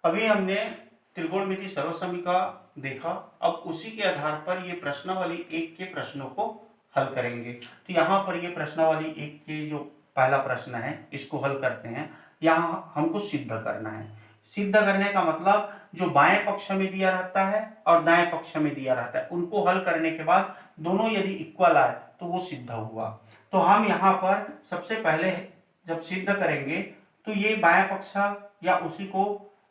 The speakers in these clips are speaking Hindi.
अभी हमने त्रिकोणमिति सर्वसमीका देखा। अब उसी के आधार पर ये प्रश्नावली 1 के प्रश्नों को हल करेंगे। तो यहाँ पर ये प्रश्नावली 1 के जो पहला प्रश्न है इसको हल करते हैं। यहाँ हमको सिद्ध करना है। सिद्ध करने का मतलब जो बाएं पक्ष में दिया रहता है और दाएं पक्ष में दिया रहता है उनको हल करने के बाद दोनों यदि इक्वल आए तो वो सिद्ध हुआ। तो हम यहाँ पर सबसे पहले जब सिद्ध करेंगे तो ये बाएं पक्ष या उसी को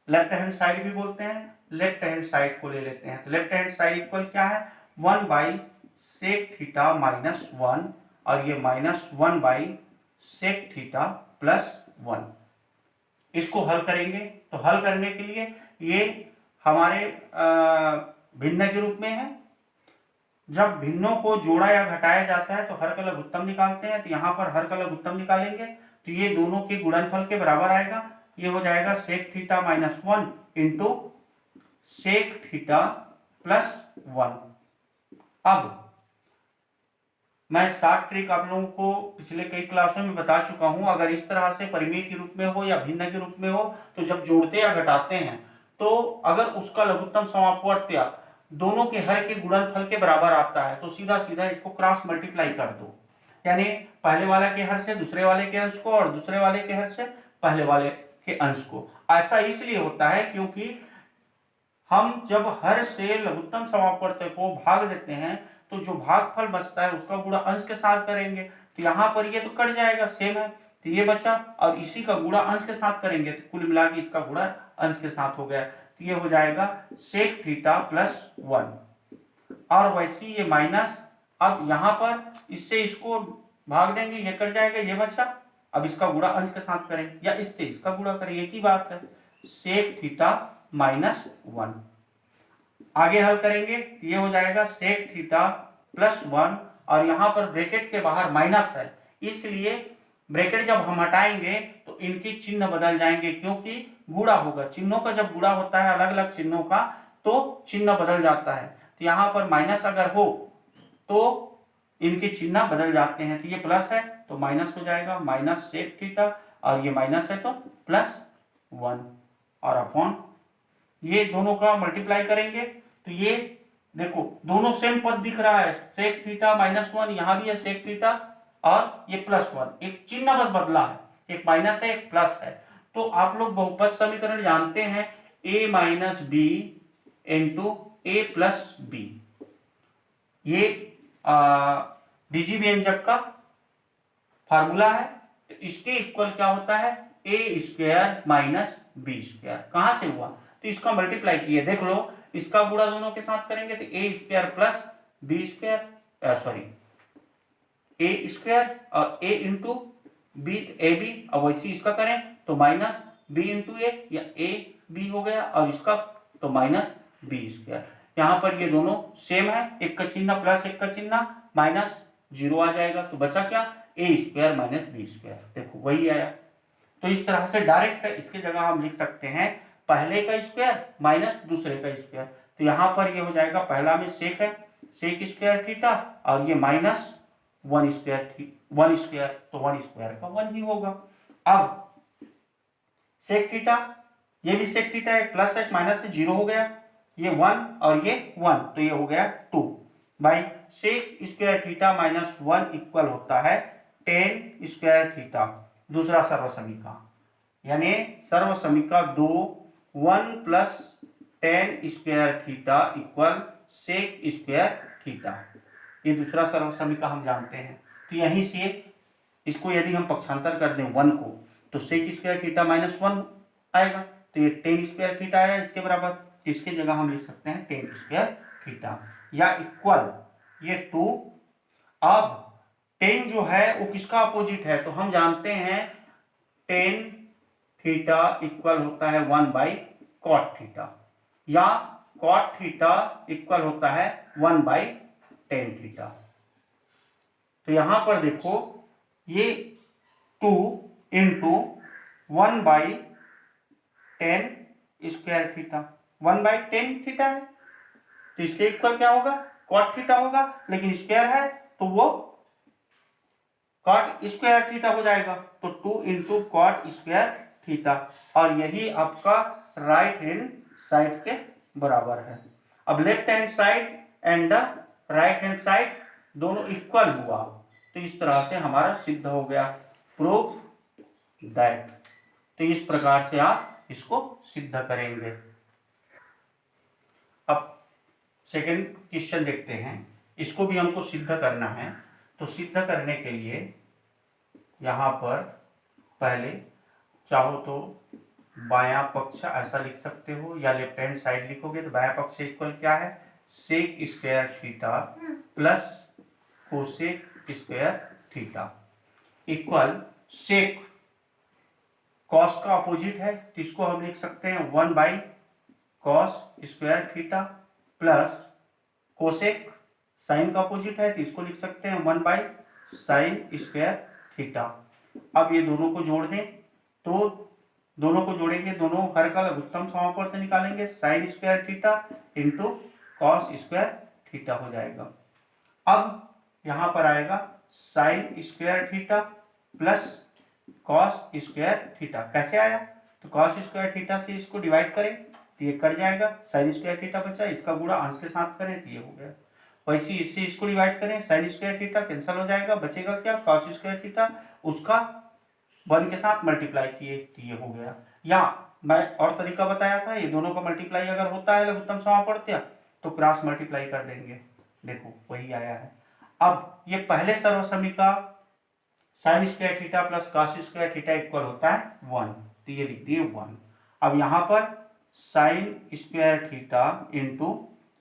लेफ्ट हैंड साइड भी बोलते हैं, लेफ्ट हैंड साइड को ले लेते हैं। तो लेफ्ट हैंड साइड इक्वल क्या है 1 बाई सेक थीटा माइनस 1 और ये minus 1 by sec theta plus 1। इसको हल करेंगे तो हल करने के लिए ये हमारे भिन्न के रूप में है। जब भिन्नों को जोड़ा या घटाया जाता है तो हर का लघुत्तम निकालते हैं। तो यहाँ पर हर का लघुत्तम निकालेंगे तो ये दोनों के गुणनफल के बराबर आएगा। ये हो जाएगा sec theta minus 1 into sec theta plus 1। अब मैं 60 ट्रिक आप लोगों को पिछले कई क्लासों में बता चुका हूं। अगर इस तरह से परिमेय के रूप में हो या भिन्न के रूप में हो तो जब जोड़ते या घटाते हैं तो अगर उसका लघुत्तम समापवर्त्य दोनों के हर के गुणनफल के बराबर आता है तो सीधा सीधा इसको क्रॉस मल्टीप्लाई कर दो। यानी पहले वाले के हर से दूसरे वाले के अंश को और दूसरे वाले के हर से पहले वाले के अंश को। ऐसा इसलिए होता है क्योंकि हम जब हर से लघुत्तम समापवर्त्य को भाग देते हैं तो जो भागफल बचता है उसका गुणा अंश के साथ करेंगे। तो यहाँ पर ये तो कट जाएगा, सेम है, तो ये बचा और इसी का गुणा अंश के साथ करेंगे तो कुल मिला के इसका गुणा अंश के साथ हो गया। तो ये हो जाएगा सेक थीटा प्लस 1 और वैसे ये माइनस। अब यहाँ पर इससे इसको भाग देंगे, ये कट जाएगा, ये बचा। अब इसका गुणा अंश के साथ करें या इससे इसका गुणा करें, एक ही बात है, सेक थीटा माइनस 1। आगे हल करेंगे ये हो जाएगा सेक थीटा प्लस 1 और यहाँ पर ब्रैकेट के बाहर माइनस है इसलिए ब्रैकेट जब हम हटाएंगे तो इनके चिन्ह बदल जाएंगे क्योंकि गुणा होगा। चिन्हों का जब गुणा होता है अलग अलग चिन्हों का तो चिन्ह बदल जाता है। तो यहाँ पर माइनस अगर हो तो इनके चिन्ह बदल जाते हैं। तो ये प्लस है तो माइनस हो जाएगा, माइनस सेक थीटा और ये माइनस है तो प्लस 1 और अपॉन ये दोनों का मल्टीप्लाई करेंगे तो ये देखो दोनों सेम पद दिख रहा है, सेक थीटा माइनस 1, यहाँ भी है सेक थीटा और ये प्लस 1, एक चिन्ह बस बदला है, एक माइनस है एक प्लस है। तो आप लोग बहुपद समीकरण जानते हैं a minus b into a plus b, ये डीजी व्यंजक का फार्मूला है। तो इसके इक्वल क्या होता है A square minus B square. कहां से हुआ तो इसका मल्टीप्लाई किए, देख लो इसका गुणा दोनों के साथ करेंगे तो A square plus B square, sorry A square और A into B A B, और वैसे इसका करें तो माइनस बी इंटू ए या ए बी हो गया और इसका तो माइनस बी स्क्वायर। यहाँ पर ये दोनों सेम है, एक का चिन्ह प्लस एक का चिन्ह माइनस, जीरो आ जाएगा तो बचा क्या ए स्क्वायर माइनस बी स्क्वायर। देखो वही आया। तो इस तरह से डायरेक्ट इसकी जगह हम लिख सकते हैं पहले का स्क्वायर माइनस दूसरे का स्क्वायर। तो यहाँ पर ये हो जाएगा पहला में सेक है, सेक स्क्वायर थीटा और ये माइनस 1 स्क्वायर तो 1 स्क्वायर का 1 ही होगा। अब सेक थीटा, ये भी सेक थीटा है, प्लस है माइनस से 0 हो गया, ये 1 और ये 1 तो ये हो गया 2 by sec square theta minus 1 equal होता है टेन स्क्वायर थीटा। दूसरा सर्वसमीका यानी सर्वसमीका 2 1 plus tan square theta equal sec square theta, ये दूसरा सर्वसमीका हम जानते हैं। तो यहीं से इसको यदि हम पक्षांतर कर दें 1 को तो सेक स्क्वायर थीटा माइनस 1 आएगा, तो ये टेन स्क्वायर थीटा आया इसके बराबर। तो इसकी जगह हम लिख सकते हैं टेन स्क्वायर थीटा या इक्वल ये 2। अब टेन जो है वो किसका अपोजिट है तो हम जानते हैं टेन थीटा इक्वल होता है 1 बाई कॉट थीटा या कॉट थीटा इक्वल होता है 1 बाई टेन थीटा। तो यहां पर देखो ये 2 into 1 by ten square theta, 1 by tan theta है तो इसके इक्वल क्या होगा कॉट थीटा होगा, लेकिन स्क्वायर है तो वो कॉट स्क्वायर थीटा हो जाएगा। तो 2 इंटू कॉट स्क्वायर थीटा, और यही आपका राइट हैंड साइड के बराबर है। अब left hand side and the right hand side दोनों इक्वल हुआ, तो इस तरह से हमारा सिद्ध हो गया, प्रूफ दैट। तो इस प्रकार से आप इसको सिद्ध करेंगे। अब सेकंड क्वेश्चन देखते हैं, इसको भी हमको सिद्ध करना है। तो सिद्ध करने के लिए यहाँ पर पहले चाहो तो बायां पक्ष ऐसा लिख सकते हो, या लेफ्ट हैंड साइड लिखोगे तो बायां पक्ष इक्वल क्या है, sec square theta plus cosec square theta equal sec cos का अपोजिट है, तो इसको हम लिख सकते हैं 1 by cos square theta plus cosec sine का अपोजिट है, तो इसको लिख सकते हैं 1 बाई साइन स्क्वायर थीटा। अब ये दोनों को जोड़ दें, तो दोनों को जोड़ेंगे, दोनों हर का लघुत्तम समापवर्त निकालेंगे, sign square theta into cos square theta हो जाएगा। अब यहाँ पर आएगा sign square theta plus cos square theta. कैसे आया, तो कॉस स्क्वायर थीटा से इसको डिवाइड करें तो ये कट जाएगा, साइन स्क्वायर थीटा बचा, इसका गुणा अंश के साथ करें तो ये हो गया। वैसे इससे इसको डिवाइड करें, साइन स्क्वायर थीटा कैंसिल हो जाएगा, बचेगा क्या, कॉस स्क्वायर थीटा, उसका 1 के साथ मल्टीप्लाई किए तो ये हो गया। या मैं और तरीका बताया था, ये दोनों का मल्टीप्लाई अगर होता है लघुत्तम समापवर्त तो क्रॉस मल्टीप्लाई कर देंगे, देखो वही आया है। अब ये पहले सर्वसमीका sine square theta plus cos square theta equal होता है 1, तो ये लिख दिए 1। अब यहाँ पर sign square theta into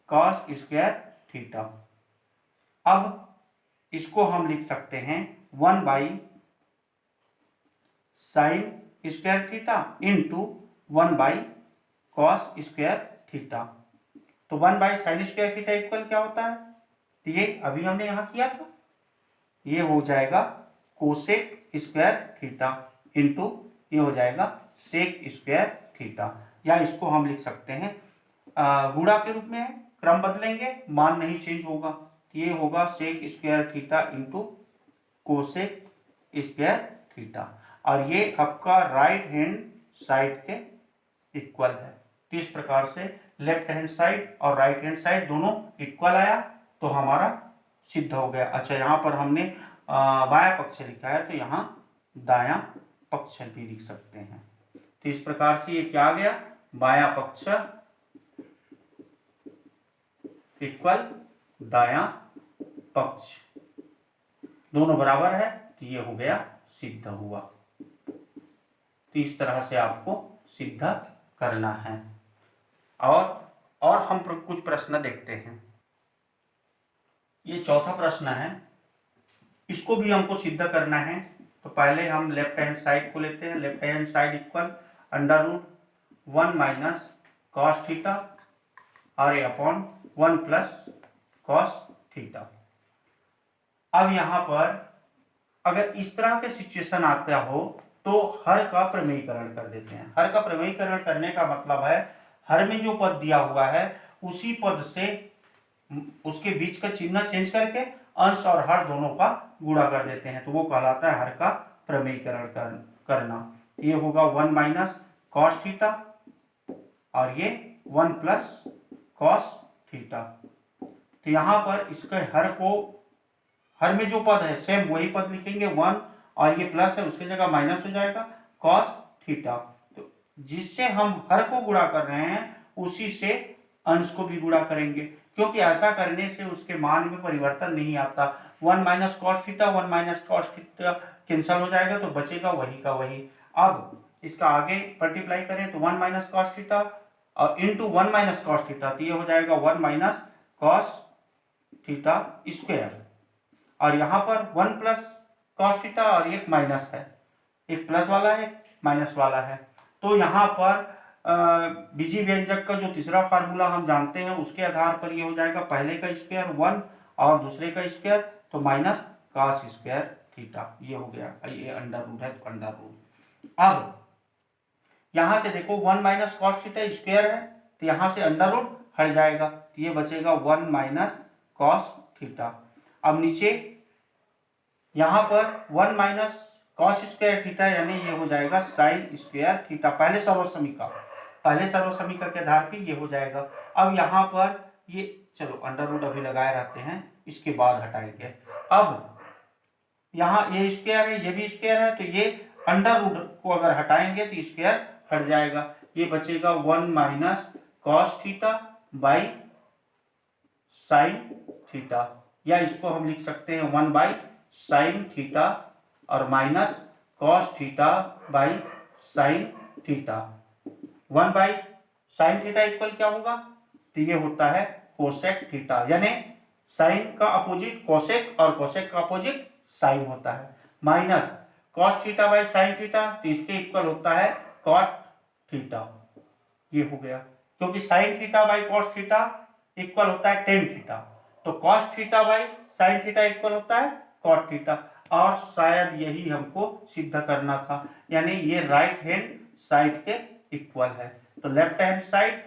cos square theta, अब इसको हम लिख सकते हैं 1 by sine square theta into 1 by cos square theta. तो 1 by sine square theta equal क्या होता है, तो ये अभी हमने यहाँ किया था, ये हो जाएगा कोसेक स्क्वायर थीटा इंटू ये हो जाएगा सेक स्क्वायर थीटा, या इसको हम लिख सकते हैं गुणा के रूप में, क्रम बदलेंगे मान नहीं चेंज होगा, तो ये होगा sec square theta into cosec square theta, और ये आपका राइट हैंड साइड के इक्वल है। तो इस प्रकार से लेफ्ट हैंड साइड और राइट हैंड साइड दोनों इक्वल आया, तो हमारा सिद्ध हो गया। अच्छा, यहाँ पर हमने बायां पक्ष लिखा है, तो यहाँ दायां पक्ष भी लिख सकते हैं। तो इस प्रकार से ये क्या आ गया, बायां पक्ष इक्वल दायां पक्ष, दोनों बराबर है, तो ये हो गया सिद्ध हुआ। तो इस तरह से आपको सिद्ध करना है। और हम कुछ प्रश्न देखते हैं। ये चौथा प्रश्न है, इसको भी हमको सिद्ध करना है। तो पहले हम लेफ्ट हैंड साइड को लेते हैं, left hand side equal under root 1 minus cos theta और a upon 1 plus cos theta. अब यहाँ पर अगर इस तरह के सिचुएशन आता हो तो हर का प्रमेयीकरण कर देते हैं। हर का प्रमेयीकरण करने का मतलब है हर में जो पद दिया हुआ है उसी पद से उसके बीच का चिन्ह चेंज करके अंश और हर दोनों का गुणा कर देते हैं, तो वो कहलाता है हर का प्रमेयीकरण करना। ये होगा 1 माइनस कॉस थीटा और ये 1 प्लस कॉस थीटा। तो यहाँ पर इसके हर में जो पद है सेम वही पद लिखेंगे 1, और ये प्लस है उसकी जगह माइनस हो जाएगा कॉस थीटा। तो जिससे हम हर को गुणा कर रहे हैं उसी से अंश को भी गुणा करेंगे, क्योंकि ऐसा करने से उसके मान में परिवर्तन नहीं आता। 1 minus cos theta 1 minus cos theta cancel हो जाएगा, तो बचेगा वही का वही। अब इसका आगे मल्टीप्लाई करें तो 1 माइनस कॉस थीटा और इंटू 1 माइनस कॉस थीटा, तो ये हो जाएगा 1 माइनस कॉस थीटा स्क्वायर, और यहाँ पर 1 प्लस कॉस थीटा और एक माइनस है, एक प्लस वाला है माइनस वाला है। तो यहाँ पर बीजी व्यंजक का जो तीसरा फार्मूला हम जानते हैं उसके आधार पर ये हो जाएगा पहले का स्क्वायर 1 और दूसरे का स्क्वायर तो माइनस कॉस स्क्वायर थीटा, ये हो गया। ये अंडर रूट है तो अंडर रूट। अब यहाँ से देखो 1 माइनस कॉस थीटा स्क्वायर है तो यहाँ से अंडर रूट हट जाएगा, तो ये बचेगा 1 माइनस कॉस थीटा। अब नीचे यहाँ पर 1 माइनस कॉस स्क्वायर थीटा यानी ये हो जाएगा साइन स्क्वायर थीटा, पहले सर्वसमीका के आधार पे ये हो जाएगा। अब यहाँ पर ये चलो अंडर रूट अभी लगाए रहते हैं, इसके बाद हटाएंगे। अब यहाँ ये स्क्वायर है, ये भी स्क्वायर है, तो ये अंडर रूट को अगर हटाएंगे तो स्क्वायर हट जाएगा, ये बचेगा 1 minus cos theta by sine theta, या इसको हम लिख सकते हैं 1 बाई साइन थीटा और minus cos theta by sine theta. 1 by sine theta equal क्या होगा, तो ये होता है कोसेक थीटा, यानी साइन का अपोजिट कोसेक और कोसेक का अपोजिट साइन होता है, minus cos theta by sine theta, तो इसके इक्वल होता है कॉट थीटा। ये हो गया, क्योंकि sine theta by cos theta equal होता है टेन थीटा, तो cos theta by sine theta equal होता है कॉट थीटा। और शायद यही हमको सिद्ध करना था, यानी ये राइट हैंड साइड के इक्वल है, तो left hand side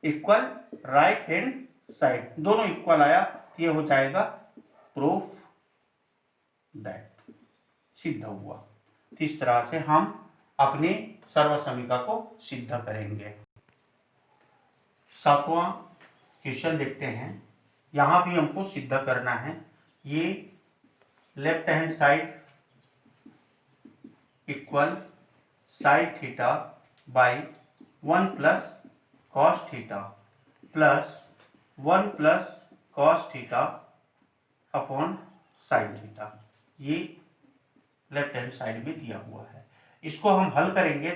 equal right hand side, दोनों इक्वल आया, तो ये हो जाएगा प्रूफ दैट, सिद्ध हुआ। तो इस तरह से हम अपनी सर्वसमीका को सिद्ध करेंगे। 7वां क्वेश्चन देखते हैं, यहां भी हमको सिद्ध करना है। ये left hand side equal sine theta by 1 plus cos theta plus 1 plus cos theta upon sine theta, ये लेफ्ट हैंड साइड में दिया हुआ है। इसको हम हल करेंगे,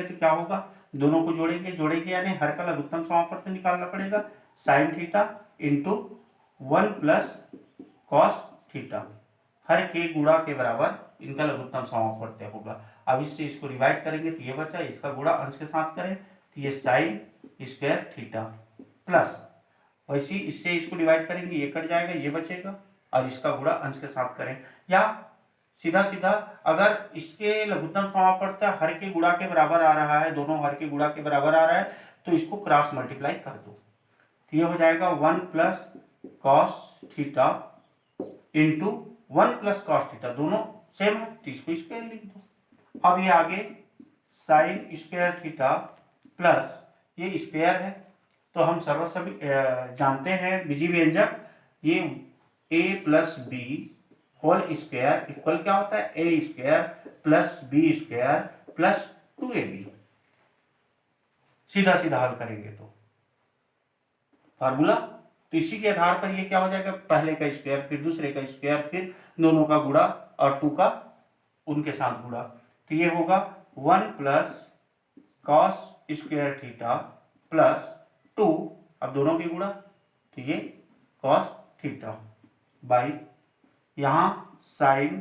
तो क्या होगा, दोनों को जोड़ेंगे यानी हर का लघुत्तम समापवर्त निकालना पड़ेगा, sine theta into 1 plus cos theta, हर के गुणा के बराबर इनका लघुत्तम समापवर्त होगा। अब इससे इसको डिवाइड करेंगे तो ये बचा, इसका गुणा अंश के साथ करें तो ये साइन स्क्वायर थीटा प्लस, वैसे इससे इसको डिवाइड करेंगे ये कट जाएगा, ये बचेगा, और इसका गुणा अंश के साथ करें, या सीधा सीधा अगर इसके लघुत्तम समापवर्त हर के गुणा के बराबर आ रहा है, दोनों हर के गुणा के बराबर आ रहा है, तो इसको क्रॉस मल्टीप्लाई कर दो, तो ये हो जाएगा 1 plus cos theta into 1 plus cos theta, दोनों सेम है तो इसको स्क्वायर लिख दो। अब ये आगे साइन स्क्वायर थीटा प्लस ये स्क्वायर है, तो हम सर्वसभी जानते हैं बीजीय व्यंजक, ये a plus B whole square equal क्या होता है, A square plus B square plus 2ab। सीधा सीधा हल करेंगे तो फार्मूला, तो इसी के आधार पर ये क्या हो जाएगा, पहले का स्क्वायर फिर दूसरे का स्क्वायर फिर दोनों का गुणा और 2 का उनके साथ गुणा, तो ये होगा 1 plus cos square theta plus 2, अब दोनों की गुणा, तो ये कॉस थीटा बाई यहाँ sign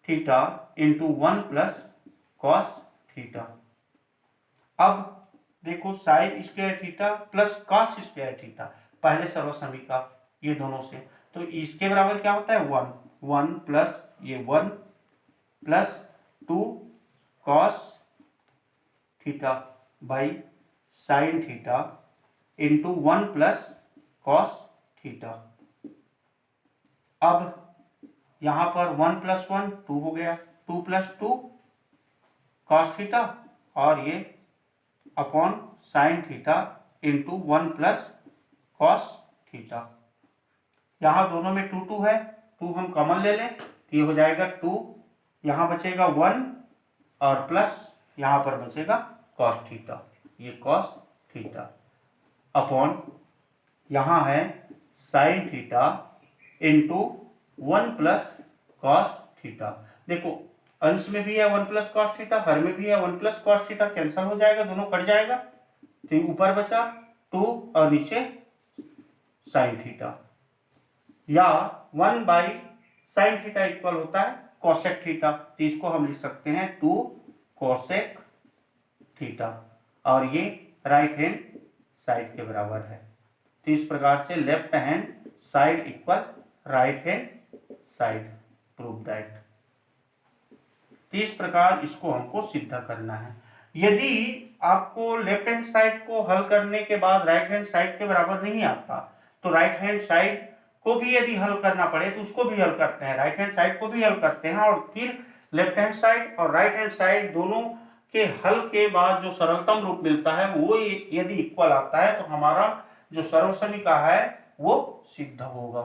theta into 1 plus cos theta. अब देखो sign square theta plus cos square theta, पहले सर्वसमीका ये दोनों से, तो इसके बराबर क्या होता है 1 प्लस ये 1 plus 2 cos theta by sine theta into 1 plus cos theta. अब यहां पर 1 प्लस 1 2 हो गया, 2 प्लस 2 कॉस थीटा और ये upon sine theta into 1 plus cos theta. यहां दोनों में 2 2 है, 2 हम कॉमन ले लें तो ये हो जाएगा 2, यहां बचेगा 1 और प्लस यहां पर बचेगा कॉस थीटा, ये कॉस थीटा अपॉन यहां है sign theta into 1 plus cos theta. देखो अंश में भी है 1 प्लस कॉस थीटा, हर में भी है 1 प्लस कॉस थीटा, कैंसिल हो जाएगा, दोनों कट जाएगा, तो ऊपर बचा 2 और नीचे साइन थीटा, या 1 बाई साइन थीटा इक्वल होता है कोसेक थीटा, तो इसको हम लिख सकते हैं 2 कोसेक थीटा, और ये राइट हैंड साइड के बराबर है। तो इस प्रकार से left hand side equal right hand side, prove that. तो इस प्रकार इसको हमको सिद्ध करना है। यदि आपको लेफ्ट हैंड साइड को हल करने के बाद राइट हैंड साइड के बराबर नहीं आता, तो राइट हैंड साइड को भी यदि हल करना पड़े तो उसको भी हल करते हैं, राइट हैंड साइड को भी हल करते हैं, और फिर लेफ्ट हैंड साइड और राइट हैंड साइड दोनों के हल के बाद जो सरलतम रूप मिलता है वो यदि इक्वल आता है तो हमारा जो सर्वसमीका है वो सिद्ध होगा।